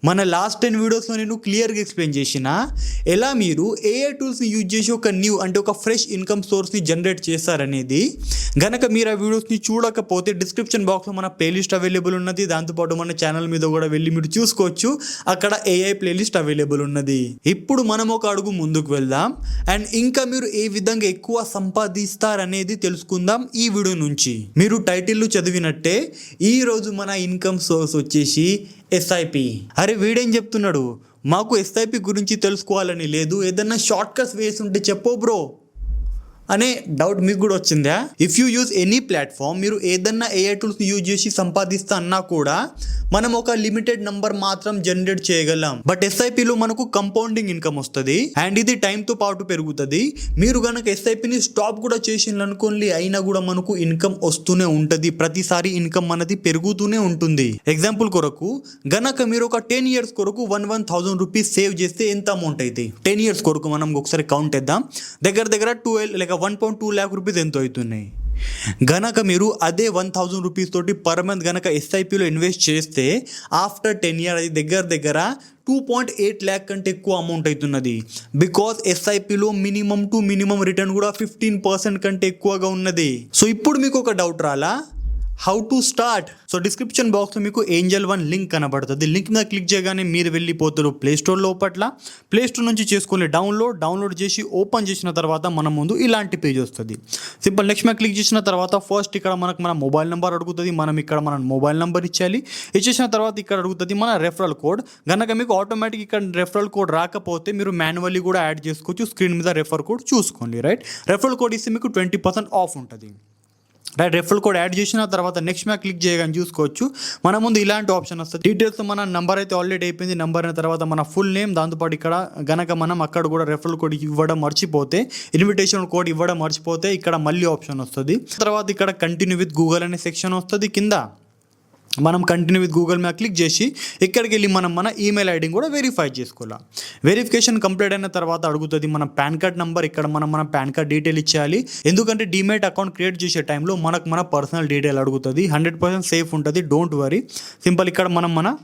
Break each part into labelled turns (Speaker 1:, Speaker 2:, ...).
Speaker 1: మన లాస్ట్ 10 వీడియోస్లో నేను క్లియర్గా ఎక్స్ప్లెయిన్ చేసిన ఎలా మీరు ఏఐ టూల్స్ని యూజ్ చేసి ఒక న్యూ అంటే ఒక ఫ్రెష్ ఇన్కమ్ సోర్స్ని జనరేట్ చేస్తారనేది. గనక మీరు ఆ వీడియోస్ని చూడకపోతే డిస్క్రిప్షన్ బాక్స్లో మన ప్లేలిస్ట్ అవైలబుల్ ఉన్నది. దాంతోపాటు మన ఛానల్ మీద కూడా వెళ్ళి మీరు చూసుకోవచ్చు, అక్కడ ఏఐ ప్లేలిస్ట్ అవైలబుల్ ఉన్నది. ఇప్పుడు మనం ఒక అడుగు ముందుకు వెళ్దాం అండ్ ఇంకా మీరు ఏ విధంగా ఎక్కువ సంపాదిస్తారనేది తెలుసుకుందాం ఈ వీడియో నుంచి. మీరు టైటిల్ చదివినట్టే ఈ రోజు మన ఇన్కమ్ సోర్స్ వచ్చేసి ఎస్ఐపి. అరే వీడేం చెప్తున్నాడు, మాకు ఎస్ఐపి గురించి తెలుసుకోవాలని లేదు, ఏదన్నా షార్ట్ కట్స్ వేసి ఉంటే చెప్పో బ్రో అనే డౌట్ మీకు కూడా వచ్చిందా? If you use any platform, మీరు ఏదన్నా ఏఐ టూల్స్ని యూజ్ చేసి సంపాదిస్తా అన్నా కూడా మనం ఒక లిమిటెడ్ నంబర్ మాత్రం జనరేట్ చేయగలం. బట్ ఎస్ఐపిలో మనకు కంపౌండింగ్ ఇన్కమ్ వస్తుంది అండ్ ఇది టైంతో పాటు పెరుగుతుంది. మీరు కనుక ఎస్ఐపిని స్టాప్ కూడా చేసిందనుకోండి అయినా కూడా మనకు ఇన్కమ్ వస్తూనే ఉంటుంది. ప్రతిసారి ఇన్కమ్ అనేది పెరుగుతూనే ఉంటుంది. ఎగ్జాంపుల్ కొరకు గనక మీరు ఒక 10 years కొరకు 1,000 రూపీస్ సేవ్ చేస్తే ఎంత అమౌంట్ అయితే 10 years కొరకు మనం ఒకసారి కౌంట్ చేద్దాం. దగ్గర 1.2 lakh రూపీస్ ఎంతో అవుతున్నాయి. గనక మీరు అదే 1,000 రూపీస్ తోటి పర్ మంత్ గనక ఎస్ఐపిలో ఇన్వెస్ట్ చేస్తే ఆఫ్టర్ 10 years అది దగ్గర 2.8 lakh కంటే ఎక్కువ అమౌంట్ అవుతున్నది. బికాస్ ఎస్ఐపిలో మినిమం రిటర్న్ కూడా 15% కంటే ఎక్కువగా ఉన్నది. సో ఇప్పుడు మీకు ఒక డౌట్ రాలా, how to start? So description బాక్స్లో మీకు ఏంజల్ 1 లింక్ కనబడుతుంది. లింక్ మీద క్లిక్ చేయగానే మీరు వెళ్ళిపోతారు ప్లేస్టోర్ లోపట్ల. ప్లేస్టోర్ నుంచి చేసుకుని డౌన్లోడ్ చేసి ఓపెన్ చేసిన తర్వాత మన ముందు ఇలాంటి పేజ్ వస్తుంది. సింపుల్ నెక్స్ట్ మీద క్లిక్ చేసిన తర్వాత ఫస్ట్ ఇక్కడ మన మొబైల్ నెంబర్ అడుగుతుంది. మనం ఇక్కడ మన మొబైల్ నెంబర్ ఇచ్చేసిన తర్వాత ఇక్కడ అడుగుతుంది మన రెఫరల్ కోడ్. కనుక మీకు ఆటోమేటిక్ ఇక్కడ రెఫరల్ కోడ్ రాకపోతే మీరు మాన్యువల్లీ కూడా యాడ్ చేసుకోవచ్చు. స్క్రీన్ మీద రెఫర్ కోడ్ చూసుకోండి. రైట్, రెఫరల్ కోడ్ ఇస్తే మీకు 20% ఆఫ్ ఉంటుంది. రైట్, రెఫరల్ కోడ్ యాడ్ చేసిన తర్వాత నెక్స్ట్ మీద క్లిక్ చేయగానే చూసుకోవచ్చు మన ముందు ఇలాంటి ఆప్షన్ వస్తుంది. డీటెయిల్స్ మన నంబర్ అయితే ఆల్రెడీ అయిపోయింది. నంబర్ అయిన తర్వాత మన ఫుల్ నేమ్, దాంతోపాటు ఇక్కడ గనక మనం అక్కడ కూడా రెఫరల్ కోడ్ ఇవ్వడం మర్చిపోతే, ఇన్విటేషన్ కోడ్ ఇవ్వడం మర్చిపోతే ఇక్కడ మళ్ళీ ఆప్షన్ వస్తుంది. తర్వాత ఇక్కడ కంటిన్యూ విత్ గూగుల్ అనే సెక్షన్ వస్తుంది. కింద మనం కంటిన్యూ విత్ గూగుల్ మీద క్లిక్ చేసి ఇక్కడికి వెళ్ళి మనం మన ఈమెయిల్ ఐడిని కూడా వెరిఫై చేసుకోవాలి. వెరిఫికేషన్ కంప్లీట్ అయిన తర్వాత అడుగుతుంది మన పాన్ కార్డ్ నెంబర్. ఇక్కడ మన పాన్ కార్డ్ డీటెయిల్ ఇచ్చేయాలి. ఎందుకంటే డీమేట్ అకౌంట్ క్రియేట్ చేసే టైంలో మన పర్సనల్ డీటెయిల్ అడుగుతుంది. 100% సేఫ్ ఉంటుంది, డోంట్ వరీ. సింపుల్ ఇక్కడ మన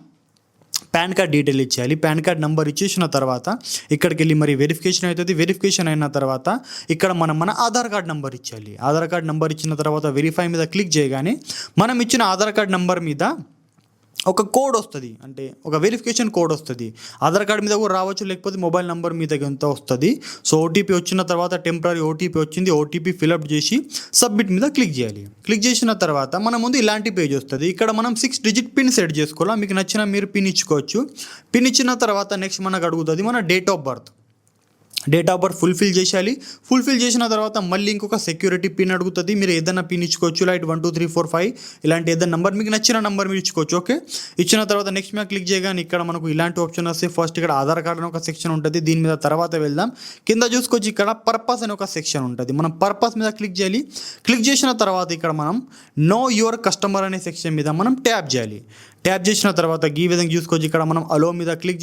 Speaker 1: పాన్ కార్డ్ డీటెయిల్ ఇచ్చేయాలి. పాన్ కార్డ్ నెంబర్ ఇచ్చేసిన తర్వాత ఇక్కడికి వెళ్ళి మరి వెరిఫికేషన్ అవుతుంది. వెరిఫికేషన్ అయిన తర్వాత ఇక్కడ మన ఆధార్ కార్డ్ నెంబర్ ఇచ్చేయాలి. ఆధార్ కార్డ్ నెంబర్ ఇచ్చిన తర్వాత వెరిఫై మీద క్లిక్ చేయగానే మనం ఇచ్చిన ఆధార్ కార్డ్ నెంబర్ మీద ఒక కోడ్ వస్తుంది, అంటే ఒక వెరిఫికేషన్ కోడ్ వస్తుంది. ఆధార్ కార్డ్ మీద కూడా రావచ్చు, లేకపోతే మొబైల్ నెంబర్ మీద ఎంత వస్తుంది. సో ఓటీపీ వచ్చిన తర్వాత టెంపరీ ఓటీపీ వచ్చింది. ఓటీపీ ఫిల్అప్ చేసి సబ్మిట్ మీద క్లిక్ చేయాలి. క్లిక్ చేసిన తర్వాత మన ముందు ఇలాంటి పేజ్ వస్తుంది. ఇక్కడ మనం 6 digit పిన్ సెట్ చేసుకోవాలి. మీకు నచ్చిన మీరు పిన్ ఇచ్చుకోవచ్చు. పిన్ ఇచ్చిన తర్వాత నెక్స్ట్ మనకు అడుగుతుంది మన డేట్ ఆఫ్ బర్త్ ఫుల్ఫిల్ చేయాలి. ఫుల్ఫిల్ చేసిన తర్వాత మళ్ళీ ఇంకొక సెక్యూరిటీ పిన్ అడుగుతుంది. మీరు ఏదైనా పిన్ ఇచ్చుకోవచ్చు, లైట్ 1 2 3 4 5 ఇలాంటి ఏదైనా నెంబర్, మీకు నచ్చిన నెంబర్ మీరు ఇచ్చుకోవచ్చు. ఓకే, ఇచ్చిన తర్వాత నెక్స్ట్ మీద క్లిక్ చేయగానే ఇక్కడ మనకు ఇలాంటి ఆప్షన్ వస్తే ఫస్ట్ ఇక్కడ ఆధార్ కార్డ్ అని ఒక సెక్షన్ ఉంటుంది. దీని మీద తర్వాత వెళ్దాం. కింద చూసుకోవచ్చు ఇక్కడ పర్పస్ అని ఒక సెక్షన్ ఉంటుంది. మనం పర్పస్ మీద క్లిక్ చేయాలి. క్లిక్ చేసిన తర్వాత ఇక్కడ మనం నో యువర్ కస్టమర్ అనే సెక్షన్ మీద మనం ట్యాప్ చేయాలి. ట్యాప్ చేసిన తర్వాత ఈ విధంగా చూసుకోవచ్చు ఇక్కడ మనం అలో మీద క్లిక్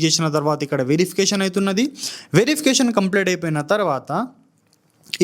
Speaker 1: చేసిన తర్వాత ఇక్కడ వెరిఫికేషన్ అవుతున్నది. వెరిఫికేషన్ కంప్లీట్ అయిపోయిన తర్వాత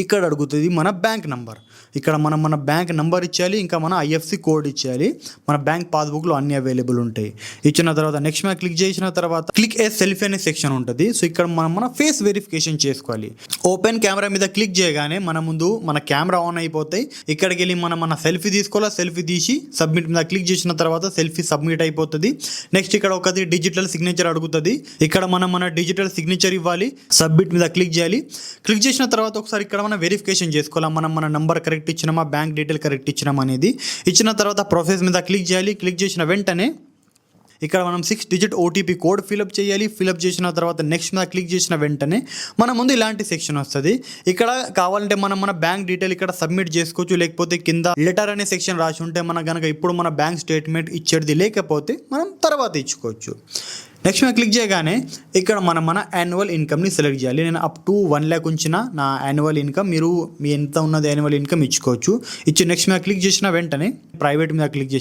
Speaker 1: ఇక్కడ అడుగుతుంది మన బ్యాంక్ నెంబర్. ఇక్కడ మన బ్యాంక్ నెంబర్ ఇచ్చేయాలి, ఇంకా మన ఐఎఫ్సి కోడ్ ఇచ్చేయాలి. మన బ్యాంక్ పాస్బుక్లో అన్ని అవైలబుల్ ఉంటాయి. ఇచ్చిన తర్వాత నెక్స్ట్ మీద క్లిక్ చేసిన తర్వాత క్లిక్ ఏ సెల్ఫీ అనే సెక్షన్ ఉంటుంది. సో ఇక్కడ మన ఫేస్ వెరిఫికేషన్ చేసుకోవాలి. ఓపెన్ కెమెరా మీద క్లిక్ చేయగానే మన ముందు మన కెమెరా ఆన్ అయిపోతాయి. ఇక్కడికి వెళ్ళి మన సెల్ఫీ తీసుకోవాలి. సెల్ఫీ తీసి సబ్మిట్ మీద క్లిక్ చేసిన తర్వాత సెల్ఫీ సబ్మిట్ అయిపోతుంది. నెక్స్ట్ ఇక్కడ ఒకటి డిజిటల్ సిగ్నేచర్ అడుగుతుంది. ఇక్కడ మన డిజిటల్ సిగ్నేచర్ ఇవ్వాలి. సబ్మిట్ మీద క్లిక్ చేయాలి. క్లిక్ చేసిన తర్వాత ఒకసారి ఇక్కడ మనం వెరిఫికేషన్ చేసుకోవాలి. మన నంబర్ కరెక్ట్ ఇచ్చినామా, బ్యాంక్ డీటెయిల్ కరెక్ట్ ఇచ్చినామా అనేది. ఇచ్చిన తర్వాత ప్రొసెస్ మీద క్లిక్ చేయాలి. క్లిక్ చేసిన వెంటనే ఇక్కడ మనం 6 digit ఓటీపీ కోడ్ ఫిల్అప్ చేయాలి. ఫిల్అప్ చేసిన తర్వాత నెక్స్ట్ మీద క్లిక్ చేసిన వెంటనే మన ముందు ఇలాంటి సెక్షన్ వస్తుంది. ఇక్కడ కావాలంటే మన బ్యాంక్ డీటెయిల్ ఇక్కడ సబ్మిట్ చేసుకోవచ్చు, లేకపోతే కింద లెటర్ అనే సెక్షన్ రాసి ఉంటే గనక ఇప్పుడు మన బ్యాంక్ స్టేట్మెంట్ ఇచ్చేది లేకపోతే మనం తర్వాత ఇచ్చుకోవచ్చు. నెక్స్ట్ మీద క్లిక్ చేయగానే ఇక్కడ మన యాన్యువల్ ఇన్కమ్ని సెలెక్ట్ చేయాలి. నేను అప్ టు 1 lakh ఉంచిన నా యాన్యువల్ ఇన్కమ్. మీరు మీ ఎంత ఉన్నది యాన్యువల్ ఇన్కమ్ ఇచ్చుకోవచ్చు. ఇచ్చి నెక్స్ట్ మీద క్లిక్ చేసిన వెంటనే ప్రైవేట్ మీద క్లిక్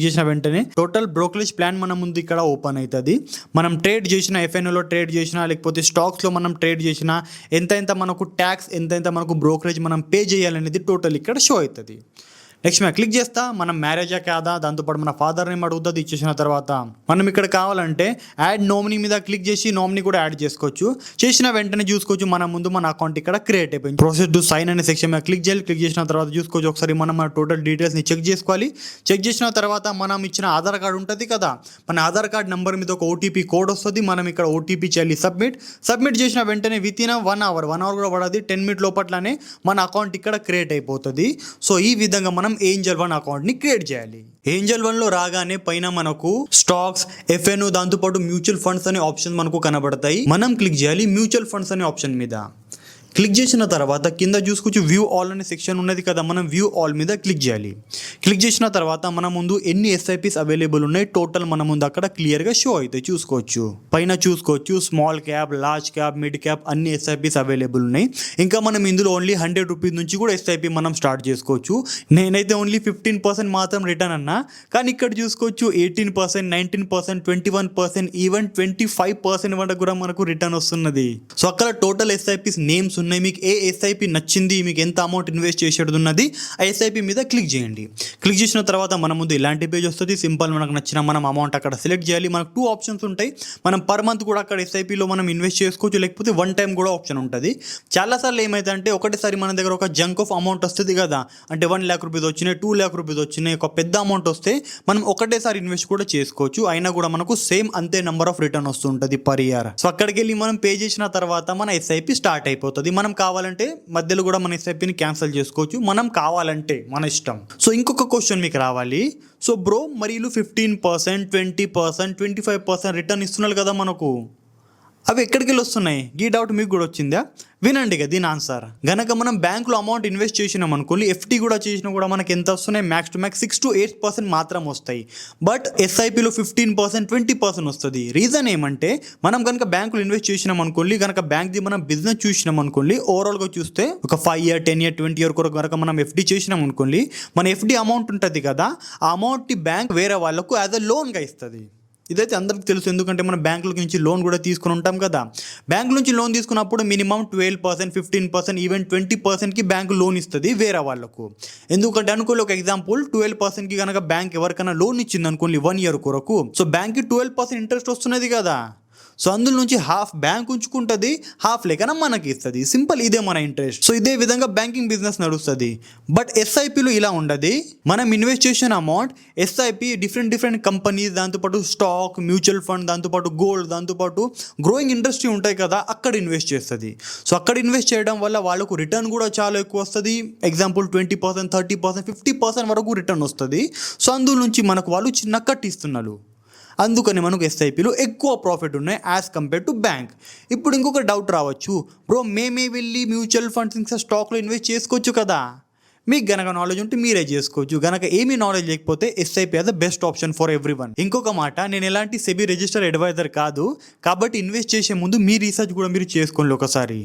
Speaker 1: చేసిన వెంటనే టోటల్ బ్రోకరేజ్ ప్లాన్ మన ముందు ఇక్కడ ఓపెన్ అవుతుంది. మనం ట్రేడ్ చేసిన ఎఫ్ఎన్ఓలో ట్రేడ్ చేసినా, లేకపోతే స్టాక్స్లో మనం ట్రేడ్ చేసినా ఎంత మనకు ట్యాక్స్, ఎంత మనకు బ్రోకరేజ్ మనం పే చేయాలనేది టోటల్ ఇక్కడ షో అవుతుంది. నెక్స్ట్ మేము క్లిక్ చేస్తా మనం మ్యారేజా కాదా, దాంతోపాటు మన ఫాదర్ నేమ్ అడుగుతుంది. ఇచ్చేసిన తర్వాత మనం ఇక్కడ కావాలంటే యాడ్ నోమినీ మీద క్లిక్ చేసి నోమినీ కూడా యాడ్ చేసుకోవచ్చు. చేసిన వెంటనే చూసుకోవచ్చు మన ముందు మన అకౌంట్ ఇక్కడ క్రియేట్ అయిపోయింది. ప్రొసెస్ టు సైన్ అనే సెక్షన్ మీద క్లిక్ చేయాలి. క్లిక్ చేసిన తర్వాత చూసుకోవచ్చు ఒకసారి మనం మన టోటల్ డీటెయిల్స్ని చెక్ చేసుకోవాలి. చెక్ చేసిన తర్వాత మనం ఇచ్చిన ఆధార్ కార్డు ఉంటుంది కదా, మన ఆధార్ కార్డ్ నెంబర్ మీద ఒక ఓటీపీ కోడ్ వస్తుంది. మనం ఇక్కడ ఓటీపీ చేయాలి సబ్మిట్ చేసిన వెంటనే విత్ ఇన్ 1 అవర్ కూడా పడది, 10 మినిట్ లోపట్లనే మన అకౌంట్ ఇక్కడ క్రియేట్ అయిపోతుంది. సో ఈ విధంగా మనం ఏంజల్ 1 అకౌంట్ని క్రియేట్ చేయాలి. ఏంజల్ 1లో రాగానే పైన మనకు స్టాక్స్, ఎఫ్ఎన్, దాంతోపాటు మ్యూచువల్ ఫండ్స్ అనే ఆప్షన్ మనకు కనబడతాయి. మనం క్లిక్ చేయాలి మ్యూచువల్ ఫండ్స్ అనే ఆప్షన్ మీద. క్లిక్ చేసిన తర్వాత కింద చూసుకోవచ్చు వ్యూ ఆల్ అనే సెక్షన్ ఉన్నది కదా, మనం వ్యూ ఆల్ మీద క్లిక్ చేయాలి. క్లిక్ చేసిన తర్వాత మన ముందు ఎన్ని ఎస్ఐపిస్ అవైలబుల్ ఉన్నాయి టోటల్ మన ముందు అక్కడ క్లియర్గా షో అవుతాయి. చూసుకోవచ్చు పైన చూసుకోవచ్చు small cap, large cap, mid cap అన్ని ఎస్ఐపిస్ అవైలబుల్ ఉన్నాయి. ఇంకా మనం ఇందులో ఓన్లీ 100 రూపీస్ నుంచి కూడా ఎస్ఐపి మనం స్టార్ట్ చేసుకోవచ్చు. నేనైతే ఓన్లీ 15% మాత్రం రిటర్న్ అన్నా, కానీ ఇక్కడ చూసుకోవచ్చు 18%, 19%, 21%, ఈవెన్ 25% వరకు కూడా మనకు రిటర్న్ వస్తున్నది. సో అక్కడ టోటల్ ఎస్ఐపిస్ నేమ్స్ ఉన్నాయి. మీకు ఏ ఎస్ఐపి నచ్చింది, మీకు ఎంత అమౌంట్ ఇన్వెస్ట్ చేసేది ఉన్నది ఆ ఎస్ఐపి మీద క్లిక్ చేయండి. క్లిక్ చేసిన తర్వాత మన ముందు ఇలాంటి పేజ్ వస్తుంది. సింపుల్ మనకు నచ్చిన మనం అమౌంట్ అక్కడ సెలెక్ట్ చేయాలి. మనకు 2 ఆప్షన్స్ ఉంటాయి. మనం పర్ మంత్ కూడా అక్కడ ఎస్ఐపిలో మనం ఇన్వెస్ట్ చేసుకోవచ్చు, లేకపోతే 1 టైం కూడా ఆప్షన్ ఉంటుంది. చాలాసార్లు ఏమైతే అంటే ఒకటేసారి మన దగ్గర ఒక జంక్ ఆఫ్ అమౌంట్ వస్తుంది కదా, అంటే 1 lakh రూపీస్ వచ్చినాయి, 2 lakh రూపీస్ వచ్చినాయి, ఒక పెద్ద అమౌంట్ వస్తే మనం ఒకటేసారి ఇన్వెస్ట్ కూడా చేసుకోవచ్చు. అయినా కూడా మనకు సేమ్ అంతే నెంబర్ ఆఫ్ రిటర్న్ వస్తుంటుంది పర్ ఇయర్. సో అక్కడికి వెళ్ళి మనం పే చేసిన తర్వాత మన ఎస్ఐపి స్టార్ట్ అయిపోతుంది. మనం కావాలంటే మధ్యలో కూడా మన ఎస్ఐపిని క్యాన్సిల్ చేసుకోవచ్చు, మనం కావాలంటే మన ఇష్టం. సో ఇంకొక క్వశ్చన్ మీకు రావాలి. సో బ్రో మరి 15%, 20%, 25% రిటర్న్ ఇస్తున్నారు కదా మనకు, అవి ఎక్కడికి వెళ్ళి వస్తున్నాయి? ఈ డౌట్ మీకు కూడా వచ్చిందా? వినండి కదా దీని ఆన్సర్. గనక మనం బ్యాంకులో అమౌంట్ ఇన్వెస్ట్ చేసినాం అనుకోండి, ఎఫ్టీ కూడా చేసినా కూడా మనకి ఎంత వస్తున్నాయి? మ్యాక్స్ టు మ్యాక్స్ 6 to 8% మాత్రం వస్తాయి. బట్ ఎస్ఐపిలో 15%, 20% వస్తుంది. రీజన్ ఏమంటే మనం కనుక బ్యాంకులో ఇన్వెస్ట్ చేసినాం అనుకోండి, కనుక బ్యాంక్ది మనం బిజినెస్ చూసినాం అనుకోండి, ఓవరాల్గా చూస్తే ఒక 5 year, 10 year, 20 year కొరకు కనుక మనం ఎఫ్డీ చేసినాం అనుకోండి, మన ఎఫ్డీ అమౌంట్ ఉంటుంది కదా, ఆ అమౌంట్ని బ్యాంక్ వేరే వాళ్ళకు యాజ్ అ లోన్గా ఇస్తుంది. ఇదైతే అందరికీ తెలుసు, ఎందుకంటే మనం బ్యాంకుల నుంచి లోన్ కూడా తీసుకుని ఉంటాం కదా. బ్యాంకు నుంచి లోన్ తీసుకున్నప్పుడు మినిమం 12%, 15%, ఈవెన్ 20%కి బ్యాంకు లోన్ ఇస్తుంది వేరే వాళ్ళకు. ఎందుకంటే అనుకోలే ఒక ఎగ్జాంపుల్ 12%కి కనుక బ్యాంక్ ఎవరికైనా లోన్ ఇచ్చింది అనుకోండి 1 year కొరకు, సో బ్యాంక్కి 12% ఇంట్రెస్ట్ వస్తున్నది కదా. సో అందులో నుంచి హాఫ్ బ్యాంక్ ఉంచుకుంటుంది, హాఫ్ లేకనా మనకి ఇస్తుంది. సింపుల్, ఇదే మన ఇంట్రెస్ట్. సో ఇదే విధంగా బ్యాంకింగ్ బిజినెస్ నడుస్తుంది. బట్ ఎస్ఐపిలో ఇలా ఉండదు. మనం ఇన్వెస్ట్ చేసిన అమౌంట్ ఎస్ఐపి డిఫరెంట్ కంపెనీస్, దాంతోపాటు స్టాక్, మ్యూచువల్ ఫండ్, దాంతోపాటు గోల్డ్, దాంతోపాటు గ్రోయింగ్ ఇండస్ట్రీ ఉంటాయి కదా, అక్కడ ఇన్వెస్ట్ చేస్తుంది. సో అక్కడ ఇన్వెస్ట్ చేయడం వల్ల వాళ్ళకు రిటర్న్ కూడా చాలా ఎక్కువ వస్తుంది. ఎగ్జాంపుల్ 20%, 30%, 50% వరకు రిటర్న్ వస్తుంది. సో అందులో నుంచి మనకు వాళ్ళు చిన్న కట్ ఇస్తున్నారు. అందుకని మనకు ఎస్ఐపిలో ఎక్కువ ప్రాఫిట్ ఉన్నాయి యాజ్ కంపేర్ టు బ్యాంక్. ఇప్పుడు ఇంకొక డౌట్ రావచ్చు, బ్రో మేమే వెళ్ళి మ్యూచువల్ ఫండ్స్ ఇంకా స్టాక్లో ఇన్వెస్ట్ చేసుకోవచ్చు కదా. మీకు గనక నాలెడ్జ్ ఉంటే మీరే చేసుకోవచ్చు. గనక ఏమీ నాలెడ్జ్ లేకపోతే SIP are the best option for everyone. ఇంకొక మాట, నేను ఎలాంటి సెబీ రిజిస్టర్ అడ్వైజర్ కాదు, కాబట్టి ఇన్వెస్ట్ చేసే ముందు మీ రీసెర్చ్ కూడా మీరు చేసుకోండి ఒకసారి.